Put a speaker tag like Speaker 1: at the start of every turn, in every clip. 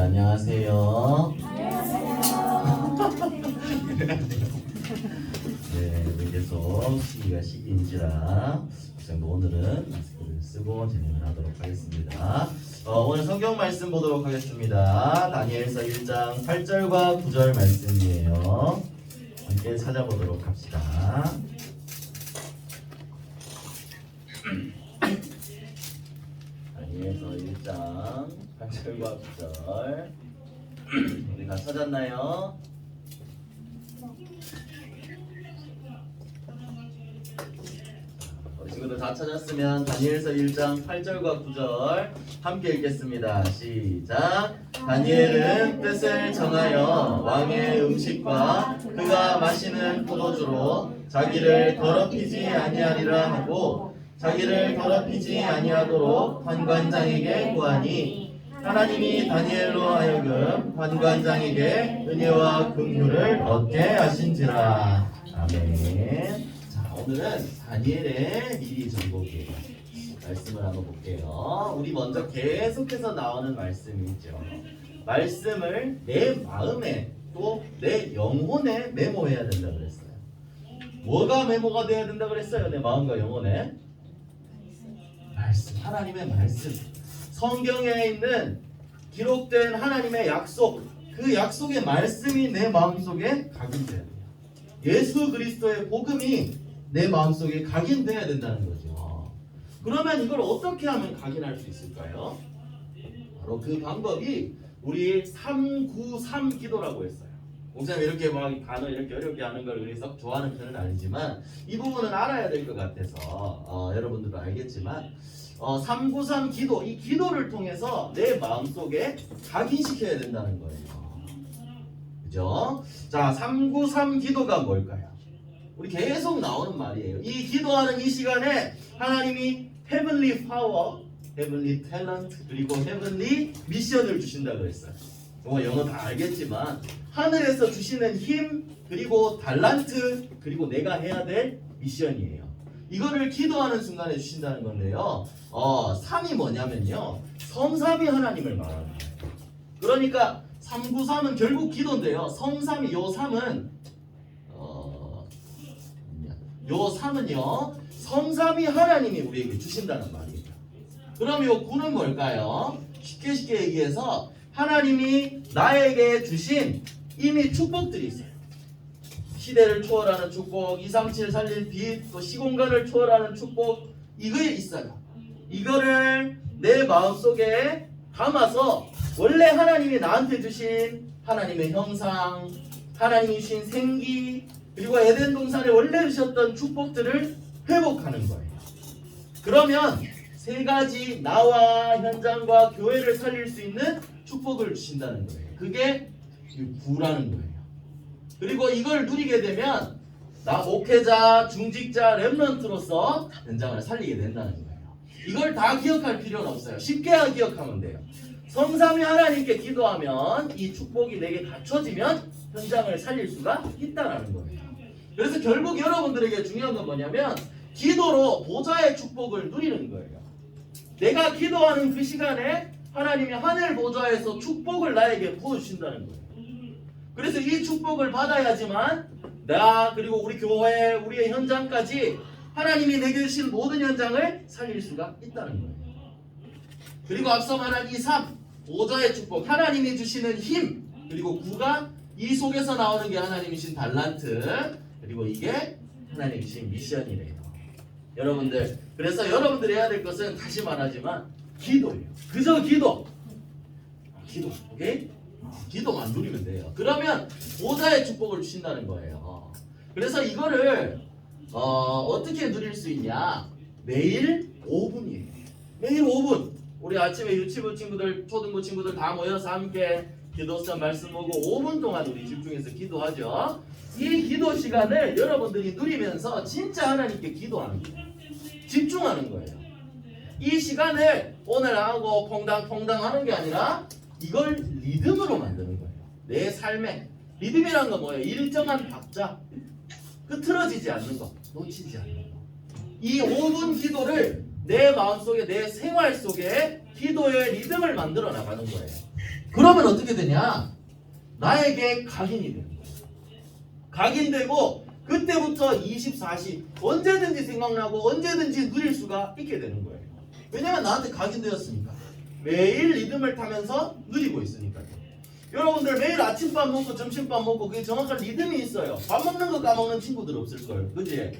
Speaker 1: 안녕하세요. 네, 우리 계속 시기가 시기인지라 오늘은 마스크를 쓰고 진행을 하도록 하겠습니다. 오늘 성경 말씀 보도록 하겠습니다. 다니엘서 1장 8절과 9절 말씀이에요. 함께 찾아보도록 합시다. 다니엘서 1장 8절과 9절 우리 다 찾았나요? 친구들 다 찾았으면 다니엘서 1장 8절과 9절 함께 읽겠습니다. 시작. 다니엘은 뜻을 정하여 왕의 음식과 그가 마시는 포도주로 자기를 더럽히지 아니하리라 하고 자기를 더럽히지 아니하도록 관관장에게 구하니 하나님이 다니엘로 하여금 관관장에게 은혜와 긍휼을 얻게 하신지라. 아멘. 오늘은 다니엘의 미리 전곡이에요. 말씀을 한번 볼게요. 우리 먼저 계속해서 나오는 말씀이 있죠. 말씀을 내 마음에 또 내 영혼에 메모해야 된다 그랬어요. 뭐가 메모가 돼야 된다 그랬어요? 내 마음과 영혼에 말씀, 하나님의 말씀, 성경에 있는 기록된 하나님의 약속, 그 약속의 말씀이 내 마음속에 각인돼야 돼요. 예수 그리스도의 복음이 내 마음속에 각인돼야 된다는 거죠. 그러면 이걸 어떻게 하면 각인할 수 있을까요? 바로 그 방법이 우리 393 기도라고 했어요. 목사님 이렇게 막 단어 이렇게 어렵게 하는 걸 우리 썩 좋아하는 편은 아니지만 이 부분은 알아야 될 것 같아서 여러분들도 알겠지만 393 기도, 이 기도를 통해서 내 마음속에 각인시켜야 된다는 거예요. 그죠? 자, 393 기도가 뭘까요? 우리 계속 나오는 말이에요. 이 기도하는 이 시간에 하나님이 heavenly power, heavenly talent, 그리고 heavenly mission을 주신다고 그랬어요. 영어 다 알겠지만 하늘에서 주시는 힘, 그리고 달란트, 그리고 내가 해야 될 미션이에요. 이거를 기도하는 순간에 주신다는 건데요. 3이 뭐냐면요. 성삼위 하나님을 말하는 거예요. 그러니까 393은 결국 기도인데요. 성삼위 요 3은 요 3은요 성삼위 하나님이 우리에게 주신다는 말이에요. 그럼 요 9는 뭘까요? 쉽게 얘기해서 하나님이 나에게 주신 이미 축복들이 있어요. 시대를 초월하는 축복, 237 살릴 빛, 또 시공간을 초월하는 축복, 이거에 있어요. 이거를 내 마음속에 담아서 원래 하나님이 나한테 주신 하나님의 형상, 하나님이 주신 생기, 그리고 에덴 동산에 원래 주셨던 축복들을 회복하는 거예요. 그러면 세 가지 나와 현장과 교회를 살릴 수 있는 축복을 주신다는 거예요. 그게 구라는 거예요. 그리고 이걸 누리게 되면 나 목회자, 중직자, 렘넌트로서 현장을 살리게 된다는 거예요. 이걸 다 기억할 필요는 없어요. 쉽게 기억하면 돼요. 성삼위 하나님께 기도하면 이 축복이 내게 갖춰지면 현장을 살릴 수가 있다는 거예요. 그래서 결국 여러분들에게 중요한 건 뭐냐면 기도로 보좌의 축복을 누리는 거예요. 내가 기도하는 그 시간에 하나님이 하늘 보좌에서 축복을 나에게 부어주신다는 거예요. 그래서 이 축복을 받아야지만 나 그리고 우리 교회, 우리의 현장까지 하나님이 내게 주신 모든 현장을 살릴 수가 있다는 거예요. 그리고 앞서 말한 이 3, 보좌의 축복, 하나님이 주시는 힘, 그리고 9가 이 속에서 나오는 게 하나님이 주신 달란트, 그리고 이게 하나님이 주신 미션이래요. 여러분들, 그래서 여러분들이 해야 될 것은 다시 말하지만 기도예요. 그저 기도. 기도, 오케이? 기도만 누리면 돼요. 그러면 보좌의 축복을 주신다는 거예요. 그래서 이거를 어떻게 누릴 수 있냐? 매일 5분이에요. 매일 5분. 우리 아침에 유치부 친구들, 초등부 친구들 다 모여서 함께 기도서 말씀 보고 5분 동안 우리 집중해서 기도하죠. 이 기도 시간을 여러분들이 누리면서 진짜 하나님께 기도하는 거예요. 집중하는 거예요. 이 시간을 오늘 하고 퐁당퐁당 하는 게 아니라 이걸 리듬으로 만드는 거예요. 내 삶에 리듬이란 건 뭐예요? 일정한 박자, 흐트러지지 않는 거, 놓치지 않는 거. 이 5분 기도를 내 마음속에, 내 생활 속에 기도의 리듬을 만들어 나가는 거예요. 그러면 어떻게 되냐? 나에게 각인이 되는 거예요. 각인되고 그때부터 24시 언제든지 생각나고 언제든지 누릴 수가 있게 되는 거예요. 왜냐면 나한테 각인되었으니까. 매일 리듬을 타면서 누리고 있으니까요. 여러분들 매일 아침밥 먹고 점심밥 먹고 그게 정확한 리듬이 있어요. 밥 먹는 거 까먹는 친구들 없을 거예요. 그지?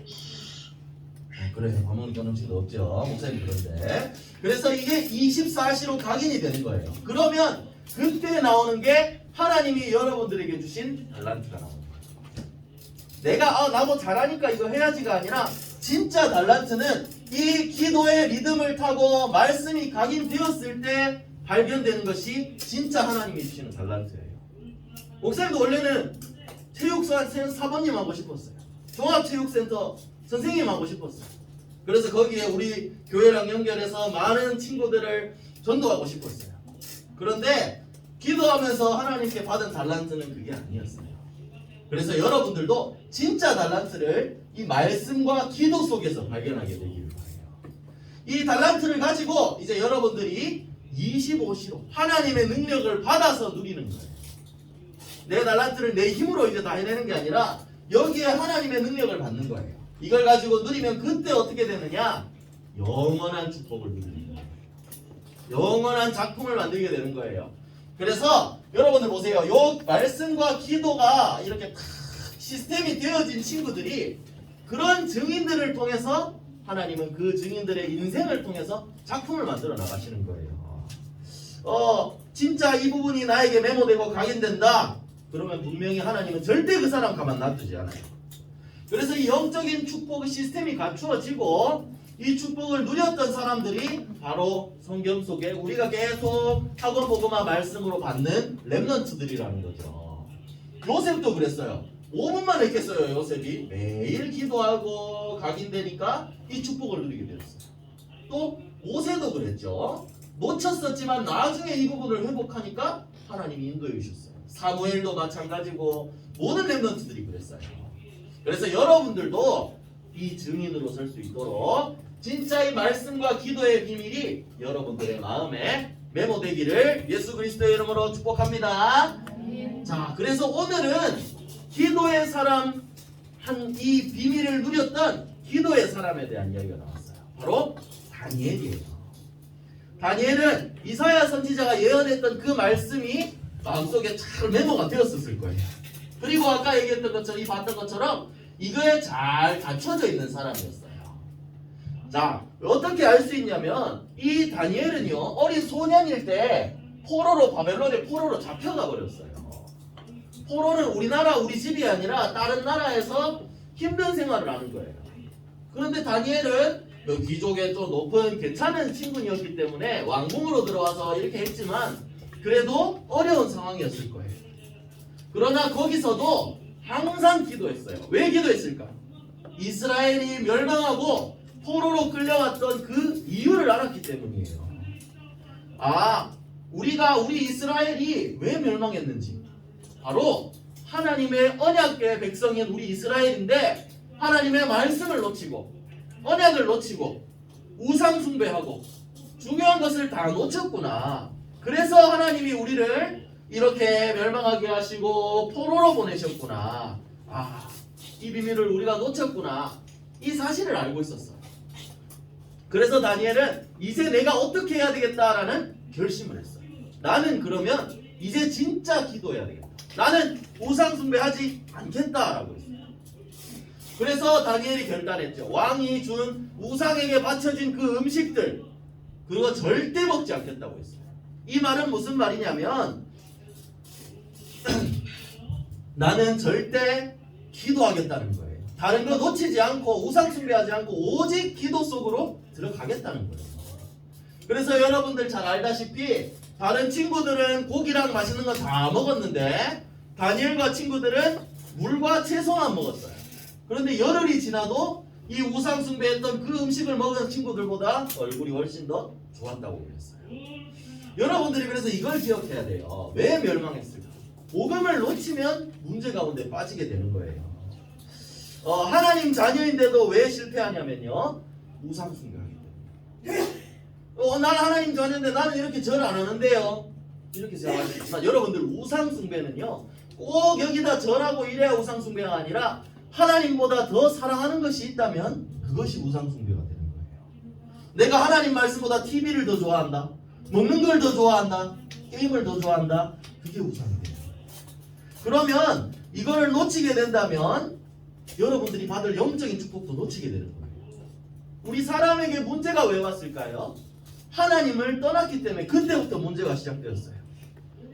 Speaker 1: 그래, 밥 먹는 거 까먹는 친구도 없죠. 목사님 그런데. 그래서 이게 24시로 각인이 되는 거예요. 그러면 그때 나오는 게 하나님이 여러분들에게 주신 달란트가 나오는 거예요. 내가 나도 잘하니까 이거 해야지가 아니라 진짜 달란트는 이 기도의 리듬을 타고 말씀이 각인되었을 때 발견되는 것이 진짜 하나님이 주시는 달란트예요. 목사님도 원래는 체육관 사범님 하고 싶었어요. 종합체육센터 선생님 하고 싶었어요. 그래서 거기에 우리 교회랑 연결해서 많은 친구들을 전도하고 싶었어요. 그런데 기도하면서 하나님께 받은 달란트는 그게 아니었어요. 그래서 여러분들도 진짜 달란트를 이 말씀과 기도 속에서 발견하게 되기를 바라요. 이 달란트를 가지고 이제 여러분들이 25시로 하나님의 능력을 받아서 누리는 거예요. 내 달란트를 내 힘으로 이제 다 해내는 게 아니라 여기에 하나님의 능력을 받는 거예요. 이걸 가지고 누리면 그때 어떻게 되느냐? 영원한 축복을 누리는 거예요. 영원한 작품을 만들게 되는 거예요. 그래서 여러분들 보세요. 요 말씀과 기도가 이렇게 탁 시스템이 되어진 친구들이 그런 증인들을 통해서 하나님은 그 증인들의 인생을 통해서 작품을 만들어 나가시는 거예요. 진짜 이 부분이 나에게 메모되고 각인된다. 그러면 분명히 하나님은 절대 그 사람 가만 놔두지 않아요. 그래서 이 영적인 축복의 시스템이 갖추어지고 이 축복을 누렸던 사람들이 바로 성경 속에 우리가 계속 학원 복음화 말씀으로 받는 렘넌트들이라는 거죠. 요셉도 그랬어요. 5분만 했겠어요. 요셉이 매일 기도하고 각인되니까 이 축복을 누리게 되었어요. 또 모세도 그랬죠. 놓쳤었지만 나중에 이 부분을 회복하니까 하나님이 인도해 주셨어요. 사무엘도 마찬가지고 모든 렘넌트들이 그랬어요. 그래서 여러분들도 이 증인으로 설 수 있도록 진짜 이 말씀과 기도의 비밀이 여러분들의 마음에 메모되기를 예수 그리스도의 이름으로 축복합니다. 자, 그래서 오늘은 기도의 사람 이 비밀을 누렸던 기도의 사람에 대한 이야기가 나왔어요. 바로 다니엘이에요. 다니엘은 이사야 선지자가 예언했던 그 말씀이 마음속에 잘 메모가 되었을 거예요. 그리고 아까 얘기했던 것처럼 이 봤던 것처럼 이거에 잘 갖춰져 있는 사람이었어요. 자, 어떻게 알 수 있냐면 이 다니엘은요 어린 소년일 때 바벨론의 포로로 잡혀가 버렸어요. 포로는 우리나라 우리 집이 아니라 다른 나라에서 힘든 생활을 하는 거예요. 그런데 다니엘은 귀족의 좀 높은 괜찮은 친분이었기 때문에 왕궁으로 들어와서 이렇게 했지만 그래도 어려운 상황이었을 거예요. 그러나 거기서도 항상 기도했어요. 왜 기도했을까? 이스라엘이 멸망하고 포로로 끌려왔던 그 이유를 알았기 때문이에요. 우리 이스라엘이 왜 멸망했는지 바로 하나님의 언약궤 백성인 우리 이스라엘인데 하나님의 말씀을 놓치고 언약을 놓치고 우상 숭배하고 중요한 것을 다 놓쳤구나. 그래서 하나님이 우리를 이렇게 멸망하게 하시고 포로로 보내셨구나. 이 비밀을 우리가 놓쳤구나. 이 사실을 알고 있었어요. 그래서 다니엘은 이제 내가 어떻게 해야 되겠다라는 결심을 했어요. 나는 그러면 이제 진짜 기도해야 되겠다. 나는 우상 숭배하지 않겠다라고 했어요. 그래서 다니엘이 결단했죠. 왕이 준 우상에게 바쳐진 그 음식들 그거 절대 먹지 않겠다고 했어요. 이 말은 무슨 말이냐면 나는 절대 기도하겠다는 거예요. 다른 거 놓치지 않고 우상 숭배하지 않고 오직 기도 속으로 들어가겠다는 거예요. 그래서 여러분들 잘 알다시피 다른 친구들은 고기랑 맛있는 거 다 먹었는데 다니엘과 친구들은 물과 채소만 먹었어요. 그런데 열흘이 지나도 이 우상 숭배했던 그 음식을 먹은 친구들보다 얼굴이 훨씬 더 좋았다고 그랬어요. 여러분들이 그래서 이걸 기억해야 돼요. 왜 멸망했을까? 복음을 놓치면 문제 가운데 빠지게 되는 거예요. 하나님 자녀인데도 왜 실패하냐면요. 우상 숭배하기 때문에. 나는 하나님 자녀인데 나는 이렇게 절 안 하는데요. 이렇게 생각할 수 있지만 여러분들 우상숭배는요 꼭 여기다 절하고 이래야 우상숭배가 아니라 하나님보다 더 사랑하는 것이 있다면 그것이 우상숭배가 되는 거예요. 내가 하나님 말씀보다 TV를 더 좋아한다, 먹는 걸 더 좋아한다, 게임을 더 좋아한다, 그게 우상이 돼요. 그러면 이거를 놓치게 된다면 여러분들이 받을 영적인 축복도 놓치게 되는 거예요. 우리 사람에게 문제가 왜 왔을까요? 하나님을 떠났기 때문에 그때부터 문제가 시작되었어요.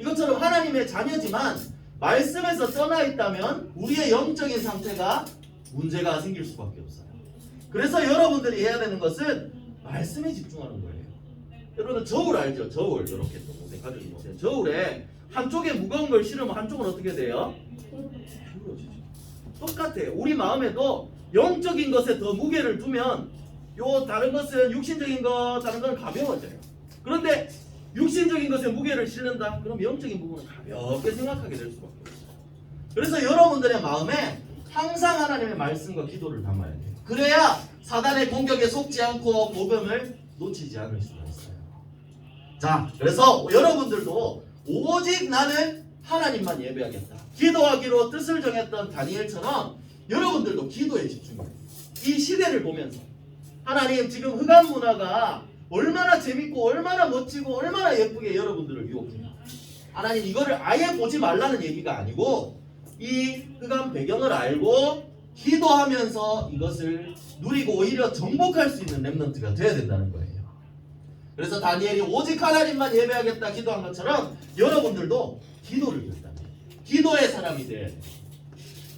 Speaker 1: 이것처럼 하나님의 자녀지만 말씀에서 떠나 있다면 우리의 영적인 상태가 문제가 생길 수밖에 없어요. 그래서 여러분들이 해야 되는 것은 말씀에 집중하는 거예요. 여러분 저울 알죠? 저울 이렇게 또 못해 가지고 못해. 저울에 한쪽에 무거운 걸 실으면 한쪽은 어떻게 돼요? 기울어지죠. 똑같아요. 우리 마음에도 영적인 것에 더 무게를 두면 요 다른 것은 육신적인 것, 다른 건 가벼워져요. 그런데 육신적인 것에 무게를 실는다? 그럼 영적인 부분은 가볍게 생각하게 될 수밖에 없어요. 그래서 여러분들의 마음에 항상 하나님의 말씀과 기도를 담아야 돼요. 그래야 사단의 공격에 속지 않고 복음을 놓치지 않을 수가 있어요. 자, 그래서 여러분들도 오직 나는 하나님만 예배하겠다, 기도하기로 뜻을 정했던 다니엘처럼 여러분들도 기도에 집중해요. 이 시대를 보면서 하나님 지금 흑암 문화가 얼마나 재밌고 얼마나 멋지고 얼마나 예쁘게 여러분들을 유혹해요. 하나님 이거를 아예 보지 말라는 얘기가 아니고 이 흑암 배경을 알고 기도하면서 이것을 누리고 오히려 정복할 수 있는 렘넌트가 돼야 된다는 거예요. 그래서 다니엘이 오직 하나님만 예배하겠다 기도한 것처럼 여러분들도 기도를 했다. 기도의 사람이 돼야 돼요.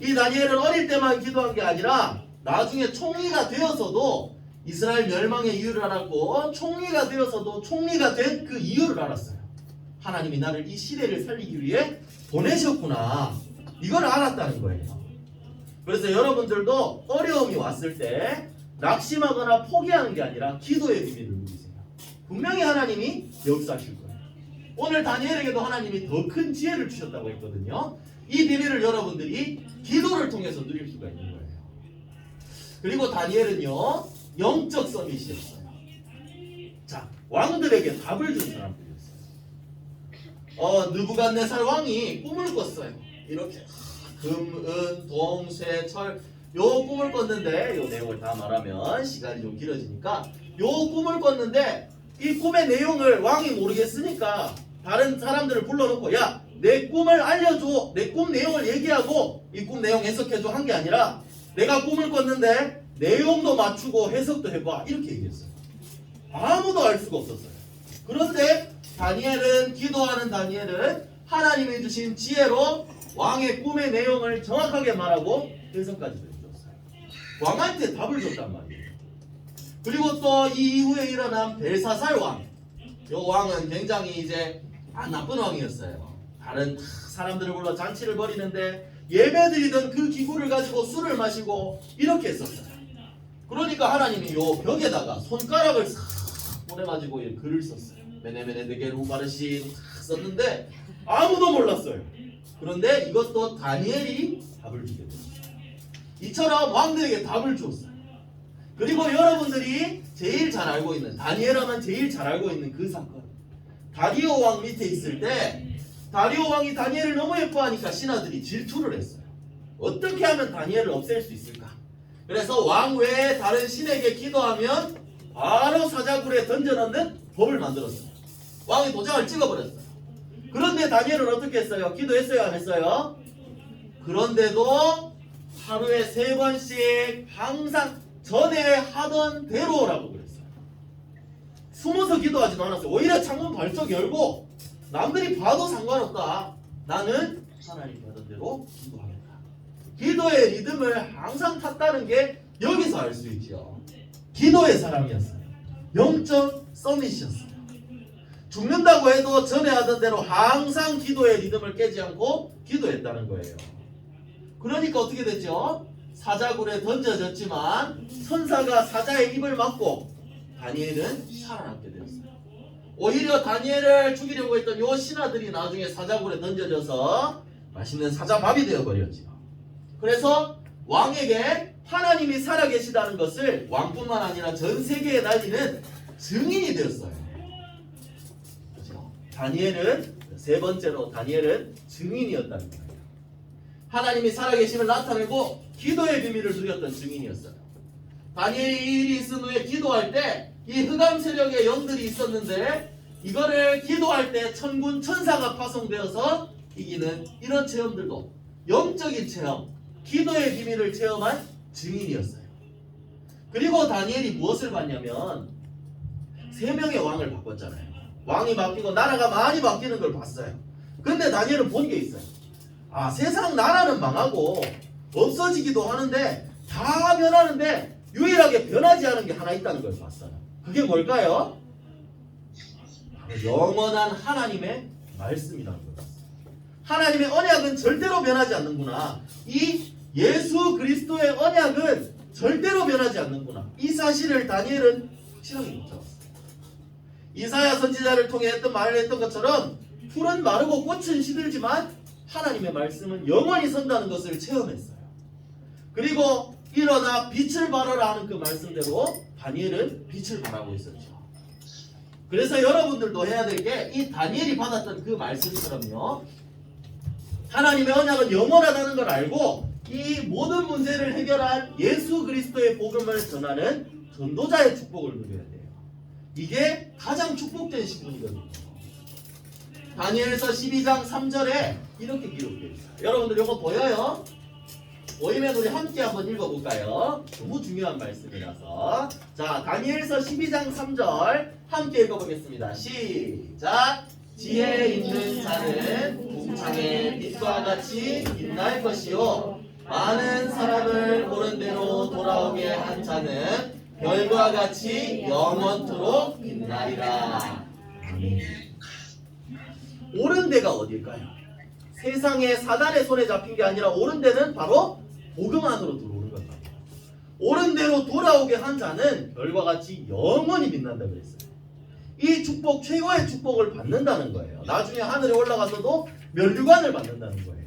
Speaker 1: 이 다니엘은 어릴 때만 기도한 게 아니라 나중에 총리가 되어서도 이스라엘 멸망의 이유를 알았고 총리가 되어서도 총리가 된 그 이유를 알았어요. 하나님이 나를 이 시대를 살리기 위해 보내셨구나, 이걸 알았다는 거예요. 그래서 여러분들도 어려움이 왔을 때 낙심하거나 포기하는 게 아니라 기도의 비밀을 누리세요. 분명히 하나님이 역사하실 거예요. 오늘 다니엘에게도 하나님이 더 큰 지혜를 주셨다고 했거든요. 이 비밀을 여러분들이 기도를 통해서 누릴 수가 있는 거예요. 그리고 다니엘은요 영적 서밋이었어요. 자, 왕들에게 답을 준 사람들이었어요. 느부갓네살 왕이 꿈을 꿨어요. 이렇게 금, 은, 동, 쇠, 철 요 꿈을 꿨는데 요 내용을 다 말하면 시간이 좀 길어지니까 요 꿈을 꿨는데 이 꿈의 내용을 왕이 모르겠으니까 다른 사람들을 불러놓고 야, 내 꿈을 알려줘, 내 꿈 내용을 얘기하고 이 꿈 내용 해석해줘 한 게 아니라 내가 꿈을 꿨는데 내용도 맞추고 해석도 해봐, 이렇게 얘기했어요. 아무도 알 수가 없었어요. 그런데 다니엘은, 기도하는 다니엘은 하나님이 주신 지혜로 왕의 꿈의 내용을 정확하게 말하고 해석까지 해줬어요. 왕한테 답을 줬단 말이에요. 그리고 또 이 이후에 일어난 벨사살 왕, 요 왕은 굉장히 이제 나쁜 왕이었어요. 다른 사람들을 불러 잔치를 벌이는데 예배드리던 그 기구를 가지고 술을 마시고 이렇게 했었어요. 그러니까 하나님이 요 벽에다가 손가락을 싹 보내가지고 글을 썼어요. 메네메네 데겔 우바르신 썼는데 아무도 몰랐어요. 그런데 이것도 다니엘이 답을 주게 됐어요. 이처럼 왕들에게 답을 주었어요. 그리고 여러분들이 제일 잘 알고 있는, 다니엘 하면 제일 잘 알고 있는 그 사건, 다리오 왕 밑에 있을 때 다리오 왕이 다니엘을 너무 예뻐하니까 신하들이 질투를 했어요. 어떻게 하면 다니엘을 없앨 수 있을까? 그래서 왕 외에 다른 신에게 기도하면 바로 사자굴에 던져넣는 법을 만들었어요. 왕이 도장을 찍어버렸어요. 그런데 다니엘은 어떻게 했어요? 기도했어요? 안 했어요? 그런데도 하루에 3번씩 항상 전에 하던 대로라고 그랬어요. 숨어서 기도하지도 않았어요. 오히려 창문 발쩍 열고 남들이 봐도 상관없다, 나는 하나님 하던 대로 기도하겠다. 기도의 리듬을 항상 탔다는 게 여기서 알 수 있죠. 기도의 사람이었어요. 영적 서밋이었어요. 죽는다고 해도 전에 하던 대로 항상 기도의 리듬을 깨지 않고 기도했다는 거예요. 그러니까 어떻게 됐죠? 사자굴에 던져졌지만 천사가 사자의 입을 막고 다니엘은 살아남게 되었어요. 오히려 다니엘을 죽이려고 했던 요 신하들이 나중에 사자굴에 던져져서 맛있는 사자밥이 되어버렸죠. 그래서 왕에게 하나님이 살아계시다는 것을 왕뿐만 아니라 전 세계에 날리는 증인이 되었어요. 그렇죠? 다니엘은 세 번째로 다니엘은 증인이었다는 거예요. 하나님이 살아계심을 나타내고 기도의 비밀을 누렸던 증인이었어요. 다니엘이 이 일이 있은 후에 기도할 때 이 흑암 세력의 영들이 있었는데 이거를 기도할 때 천군 천사가 파송되어서 이기는 이런 체험들도 영적인 체험, 기도의 비밀을 체험한 증인이었어요. 그리고 다니엘이 무엇을 봤냐면 3명의 왕을 바꿨잖아요. 왕이 바뀌고 나라가 많이 바뀌는 걸 봤어요. 근데 다니엘은 본 게 있어요. 아, 세상 나라는 망하고 없어지기도 하는데 다 변하는데 유일하게 변하지 않은 게 하나 있다는 걸 봤어요. 그게 뭘까요? 영원한 하나님의 말씀이라는 거예요. 하나님의 언약은 절대로 변하지 않는구나. 이 예수 그리스도의 언약은 절대로 변하지 않는구나. 이 사실을 다니엘은 확실하게 못 잡았어요. 이사야 선지자를 통해 했던 말을 했던 것처럼 풀은 마르고 꽃은 시들지만 하나님의 말씀은 영원히 선다는 것을 체험했어요. 그리고 일어나 빛을 발하라 하는 그 말씀대로 다니엘은 빛을 발하고 있었죠. 그래서 여러분들도 해야 될 게 이 다니엘이 받았던 그 말씀처럼요. 하나님의 언약은 영원하다는 걸 알고 이 모든 문제를 해결한 예수 그리스도의 복음을 전하는 전도자의 축복을 누려야 돼요. 이게 가장 축복된 시분이거든요. 다니엘서 12장 3절에 이렇게 기록되어 있어요. 여러분들 이거 보여요? 보이면 우리 함께 한번 읽어볼까요? 너무 중요한 말씀이라서. 자, 다니엘서 12장 3절 함께 읽어보겠습니다. 시작! 지혜 있는 자는 궁창의 빛과 같이 빛날 것이요 많은 사람을 옳은 대로 돌아오게 한 자는 별과 같이 영원토록 빛나리라. 옳은 데가 어딜까요? 세상에 사단의 손에 잡힌 게 아니라 옳은 데는 바로 복음 안으로 들어오는 거다. 옳은 대로 돌아오게 한 자는 별과 같이 영원히 빛난다 그랬어요. 이 축복, 최고의 축복을 받는다는 거예요. 나중에 하늘에 올라가서도 면류관을 받는다는 거예요.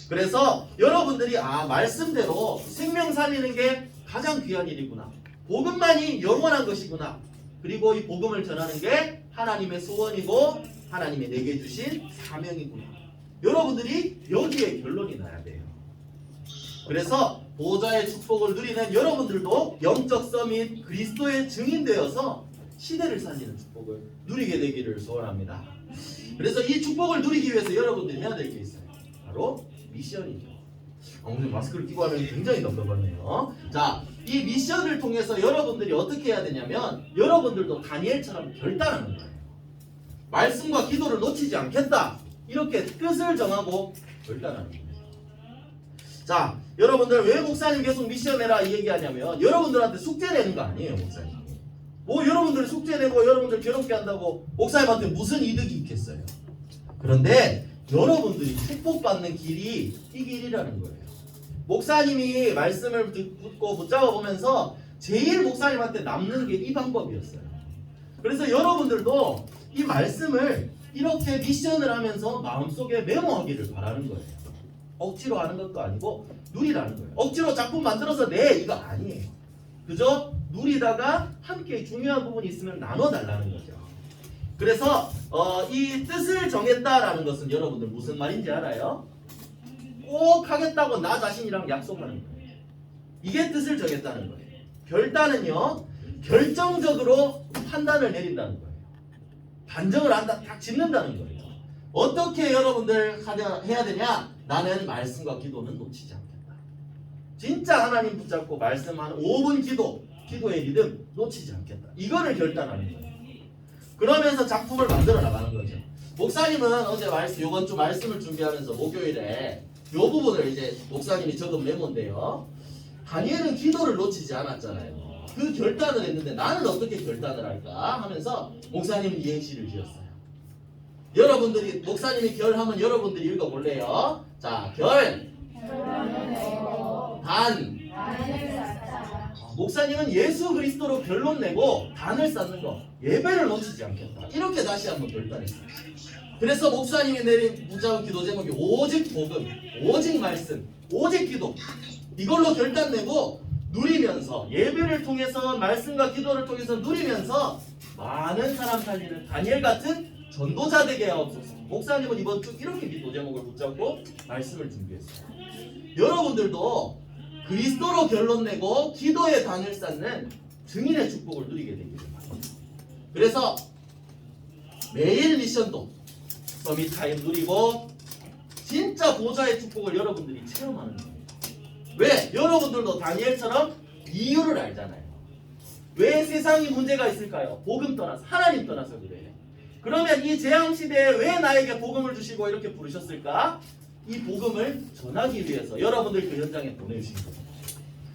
Speaker 1: 그래서 여러분들이 말씀대로 생명 살리는 게 가장 귀한 일이구나. 복음만이 영원한 것이구나. 그리고 이 복음을 전하는 게 하나님의 소원이고 하나님이 내게 주신 사명이구나. 여러분들이 여기에 결론이 나야 돼요. 그래서 보좌의 축복을 누리는 여러분들도 영적 서밋 그리스도의 증인 되어서 시대를 살리는 축복을 누리게 되기를 소원합니다. 그래서 이 축복을 누리기 위해서 여러분들이 해야 될 게 있어요. 바로 미션이죠. 오늘 마스크를 끼고 하면 굉장히 넉넉하네요. 자, 이 미션을 통해서 여러분들이 어떻게 해야 되냐면 여러분들도 다니엘처럼 결단하는 거예요. 말씀과 기도를 놓치지 않겠다. 이렇게 뜻을 정하고 결단하는 거예요. 자, 여러분들 왜 목사님 계속 미션 해라 이 얘기하냐면 여러분들한테 숙제 내는 거 아니에요, 목사님. 뭐 여러분들 숙제 내고 여러분들 괴롭게 한다고 목사님한테 무슨 이득이 있겠어요. 그런데 여러분들이 축복받는 길이 이 길이라는 거예요. 목사님이 말씀을 듣고 붙잡아 보면서 제일 목사님한테 남는 게 이 방법이었어요. 그래서 여러분들도 이 말씀을 이렇게 미션을 하면서 마음속에 메모하기를 바라는 거예요. 억지로 하는 것도 아니고 누리라는 거예요. 억지로 작품 만들어서 내 이거 아니에요. 그저 누리다가 함께 중요한 부분이 있으면 나눠달라는 거죠. 그래서 이 뜻을 정했다라는 것은 여러분들 무슨 말인지 알아요? 꼭 하겠다고 나 자신이랑 약속하는 거예요. 이게 뜻을 정했다는 거예요. 결단은요, 결정적으로 판단을 내린다는 거예요. 단정을 한다, 딱 짓는다는 거예요. 어떻게 여러분들 해야 되냐? 나는 말씀과 기도는 놓치지 않겠다. 진짜 하나님 붙잡고 말씀하는 5분 기도의 리듬 놓치지 않겠다. 이거를 결단하는 거예요. 그러면서 작품을 만들어 나가는 거죠. 목사님은 어제 요번 주 말씀을 준비하면서 목요일에 이 부분을 이제 목사님이 적은 메모인데요. 다니엘은 기도를 놓치지 않았잖아요. 그 결단을 했는데 나는 어떻게 결단을 할까 하면서 목사님은 이행시를 지었어요. 여러분들이 목사님이 결하면 여러분들이 읽어볼래요. 자, 결, 단. 목사님은 예수 그리스도로 결론 내고 단을 쌓는 거, 예배를 놓치지 않겠다. 이렇게 다시 한번 결단했어요. 그래서 목사님이 내린 붙잡은 기도 제목이 오직 복음, 오직 말씀, 오직 기도. 이걸로 결단 내고 누리면서 예배를 통해서 말씀과 기도를 통해서 누리면서 많은 사람 살리는 다니엘 같은 전도자 되게 하옵소서. 목사님은 이번 주 이렇게 기도 제목을 붙잡고 말씀을 준비했어요. 여러분들도 그리스도로 결론 내고 기도의 단을 쌓는 증인의 축복을 누리게 되기를 바랍니다. 그래서 매일 미션도 서밋 타임 누리고 진짜 보좌의 축복을 여러분들이 체험하는 거예요. 왜? 여러분들도 다니엘처럼 이유를 알잖아요. 왜 세상이 문제가 있을까요? 복음 떠나서, 하나님 떠나서 그래요. 그러면 이 재앙시대에 왜 나에게 복음을 주시고 이렇게 부르셨을까? 이 복음을 전하기 위해서 여러분들 그 현장에 보내주신 거예요.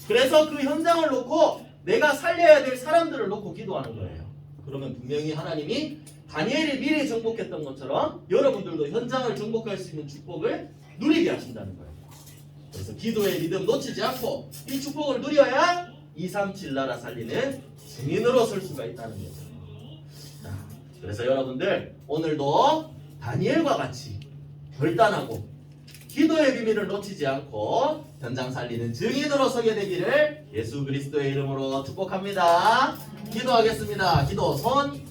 Speaker 1: 그래서 그 현장을 놓고 내가 살려야 될 사람들을 놓고 기도하는 거예요. 그러면 분명히 하나님이 다니엘이 미리 정복했던 것처럼 여러분들도 현장을 정복할 수 있는 축복을 누리게 하신다는 거예요. 그래서 기도의 리듬 놓치지 않고 이 축복을 누려야 237 나라 살리는 증인으로 설 수가 있다는 거죠. 자, 그래서 여러분들 오늘도 다니엘과 같이 결단하고 기도의 비밀을 놓치지 않고 현장 살리는 증인으로 서게 되기를 예수 그리스도의 이름으로 축복합니다. 기도하겠습니다. 기도 손.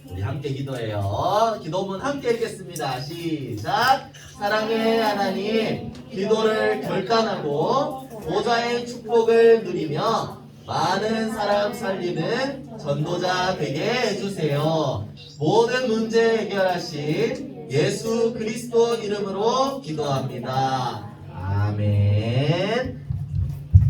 Speaker 1: 우리 함께 기도해요. 기도문 함께 읽겠습니다. 시작. 사랑의 하나님, 기도를 결단하고 보좌의 축복을 누리며 많은 사람 살리는 전도자 되게 해주세요. 모든 문제 해결하신 예수 그리스도 이름으로 기도합니다. 아멘.